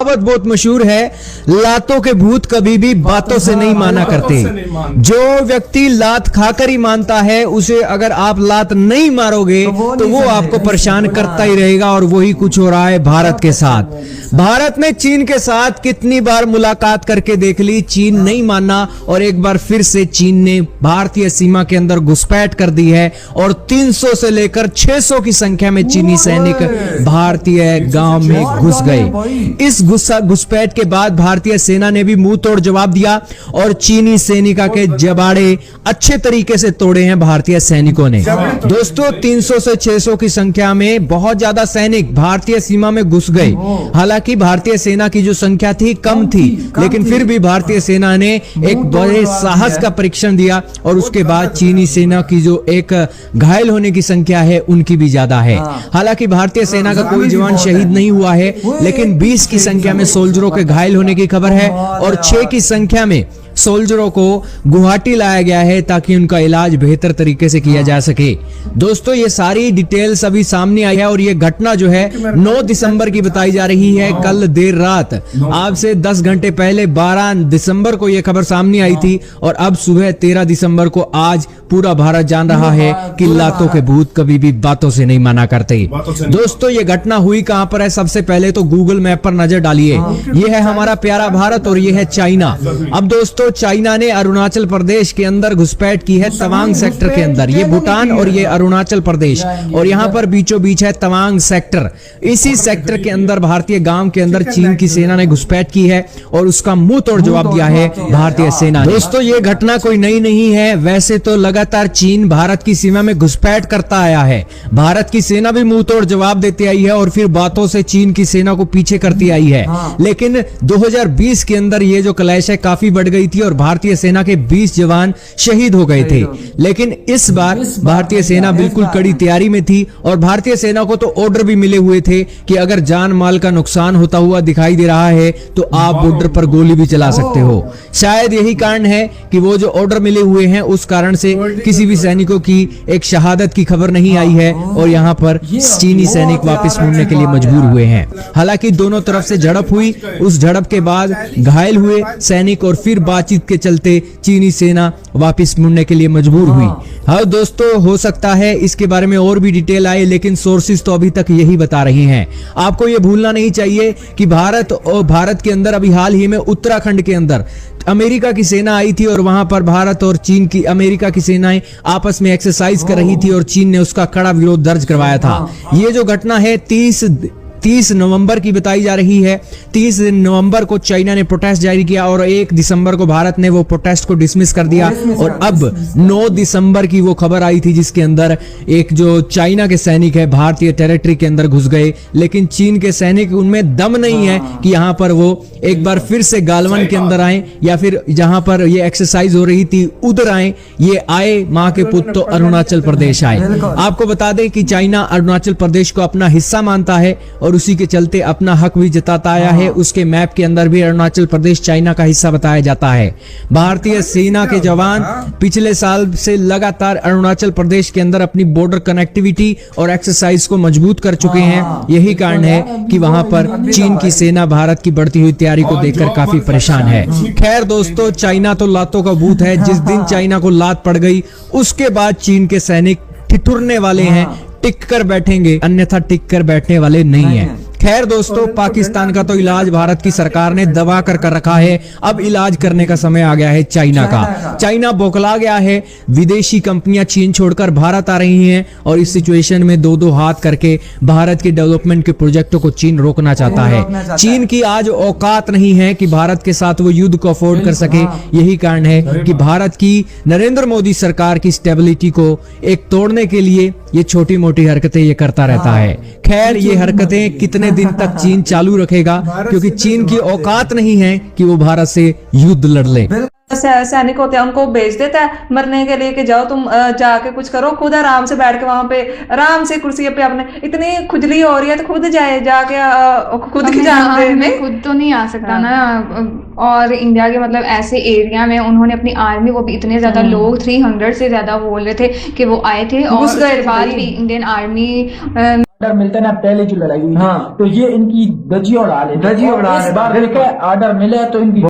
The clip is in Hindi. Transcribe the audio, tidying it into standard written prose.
कहावत बहुत मशहूर है, लातों के भूत कभी भी बातों से नहीं माना करते। जो व्यक्ति लात खाकर ही मानता है, उसे अगर आप लात नहीं मारोगे तो वो आपको परेशान करता ही रहेगा। और वही कुछ हो रहा है भारत के साथ। भारत ने चीन के साथ कितनी बार मुलाकात करके देख ली, चीन नहीं माना और एक बार फिर से चीन ने भारतीय सीमा के अंदर घुसपैठ कर दी है और 300 से लेकर 600 की संख्या में चीनी सैनिक भारतीय गांव में घुस गए। इस घुसपैठ के बाद भारतीय सेना ने भी मुंह तोड़ जवाब दिया और चीनी सैनिका के जबाड़े अच्छे तरीके से तोड़े हैं भारतीय सैनिकों ने। दोस्तों, 300 से 600 की संख्या में बहुत ज्यादा सैनिक भारतीय सीमा में घुस गए। हालांकि भारतीय सेना की जो संख्या थी कम थी, लेकिन फिर भी भारतीय सेना ने एक बड़े साहस का परीक्षण दिया और उसके बाद चीनी सेना की जो एक घायल होने की संख्या है उनकी भी ज्यादा है। हालांकि भारतीय सेना का कोई जवान शहीद नहीं हुआ है, लेकिन 20 की संख्या में सोल्जरों के घायल होने की खबर है और 6 की संख्या में सोल्जरों को गुवाहाटी लाया गया है ताकि उनका इलाज बेहतर तरीके से किया जा सके। दोस्तों, ये सारी डिटेल्स अभी सामने आई है और ये घटना जो है 9 दिसंबर की बताई जा रही है। कल देर रात, आज से 10 घंटे पहले 12 दिसंबर को ये खबर सामने आई थी और अब सुबह 13 दिसंबर को आज पूरा भारत जान रहा है कि लातों के भूत कभी भी बातों से नहीं माना करते। दोस्तों, ये घटना हुई कहां पर है? सबसे पहले तो गूगल मैप पर नजर डालिए। ये है हमारा प्यारा भारत और ये है चाइना। अब दोस्तों, चाइना ने अरुणाचल प्रदेश के अंदर घुसपैठ की है, तवांग सेक्टर के अंदर। ये भूटान और ये अरुणाचल प्रदेश और यहाँ पर बीचों बीच है तवांग सेक्टर। इसी सेक्टर के अंदर भारतीय गांव के अंदर चीन की सेना ने घुसपैठ की है और उसका मुंह तोड़ जवाब दिया है भारतीय सेना ने। दोस्तों, ये घटना कोई नई नहीं है। वैसे तो लगातार चीन भारत की सीमा में घुसपैठ करता आया है। भारत की सेना भी मुंह तोड़ जवाब देती आई है और फिर बातों से चीन की सेना को पीछे करती आई है। लेकिन 2020 के अंदर ये जो क्लैश है काफी बढ़ गई थी और भारतीय सेना के 20 जवान शहीद हो गए थे। लेकिन इस बार भारतीय सेना बिल्कुल कड़ी तैयारी में थी और भारतीय सेना को तो ऑर्डर भी मिले हुए थे कि अगर जान माल का नुकसान होता हुआ दिखाई दे रहा है तो आप बॉर्डर पर गोली भी चला सकते हो। शायद यही कारण है कि वो जो ऑर्डर मिले हुए हैं उस कारण से किसी भी सैनिकों की एक शहादत की खबर नहीं आई है और यहाँ पर चीनी सैनिक वापस मुड़ने के लिए मजबूर हुए हैं। हालांकि दोनों तरफ से झड़प हुई, उस झड़प के बाद घायल हुए सैनिक और फिर बातचीत के चलते चीनी सेना वापस मुड़ने के लिए मजबूर हुई। हाँ दोस्तों, हो सकता है इसके बारे में और भी डिटेल आए, लेकिन सोर्सेज तो अभी तक यही बता रही हैं। आपको ये भूलना नहीं चाहिए कि भारत के अंदर अभी हाल ही में उत्तराखंड के अंदर अमेरिका की सेना आई थी और वहां पर भारत और चीन की अमेरिका की सेनाएं आपस में एक्सरसाइज कर रही थी और चीन ने उसका कड़ा विरोध दर्ज करवाया था। ये जो घटना है 30 नवंबर की बताई जा रही है। 30 नवंबर को चाइना ने प्रोटेस्ट जारी किया और 1 दिसंबर को भारत ने वो प्रोटेस्ट को डिसमिस कर दिया और अब 9 दिसंबर की वो खबर आई थी जिसके अंदर एक जो चाइना के सैनिक है भारतीय टेरिटरी के अंदर घुस गए, लेकिन चीन के सैनिक उनमें दम नहीं है कि यहाँ पर वो एक बार फिर से गालवन के अंदर आए या फिर जहां पर ये एक्सरसाइज हो रही थी उधर आए। ये आए मां के पुत्र तो अरुणाचल प्रदेश आए। आपको बता दें कि चाइना अरुणाचल प्रदेश को अपना हिस्सा मानता है और उसी के चलते अपना हक भी जताता आया है। उसके मैप के अंदर भी अरुणाचल प्रदेश चाइना का हिस्सा बताया जाता है। भारतीय सेना के जवान पिछले साल से लगातार अरुणाचल प्रदेश के अंदर अपनी बॉर्डर कनेक्टिविटी और एक्सरसाइज को मजबूत कर चुके हैं। यही कारण है कि वहां पर चीन की सेना भारत की बढ़ती हुई तैयारी को देखकर काफी परेशान है। खैर दोस्तों, चाइना तो लातों का भूत है। जिस दिन चाइना को लात पड़ गई उसके बाद चीन के सैनिक ठिठुरने वाले हैं, टिक कर बैठेंगे, अन्यथा टिक कर बैठने वाले नहीं है। खैर दोस्तों, पाकिस्तान का तो इलाज भारत की सरकार ने दबा कर रखा है। अब इलाज करने का समय आ गया है चाइना का। चाइना बौखला गया है। विदेशी कंपनियां चीन छोड़कर भारत आ रही हैं और इस सिचुएशन में दो हाथ करके भारत के डेवलपमेंट के प्रोजेक्टों को चीन रोकना चाहता है। चीन की आज औकात नहीं है कि भारत के साथ वो युद्ध को अफोर्ड कर सके। यही कारण है कि भारत की नरेंद्र मोदी सरकार की स्टेबिलिटी को एक तोड़ने के लिए ये छोटी मोटी हरकतें ये करता रहता है। खैर, ये हरकतें कितने दिन तक चीन चालू रखेगा, क्योंकि चीन की औकात नहीं है कि वो भारत से युद्ध लड़ ले। सैनिक होते हैं उनको भेज देता है मरने के लिए कि जाओ तुम जाके कुछ करो, खुद आराम से बैठ के वहां पे आराम से कुर्सी पे अपने इतनी खुजली हो रही है तो खुद जाए जाके खुद की जान दे। मैं खुद तो नहीं आ सकता ना। और इंडिया के मतलब ऐसे एरिया में उन्होंने अपनी आर्मी, वो भी इतने ज्यादा लोग 300 से ज्यादा बोल रहे थे कि वो आए थे और उसके बाद भी इंडियन आर्मी ऑर्डर मिलता है ना, पहले जो लड़ाई हुई, हाँ। तो ये इनकी धज्जियां उड़ा लेते हैं। धज्जियां उड़ा इस लेते हैं, बार बिल्कुल। देखे ऑर्डर मिले तो इनकी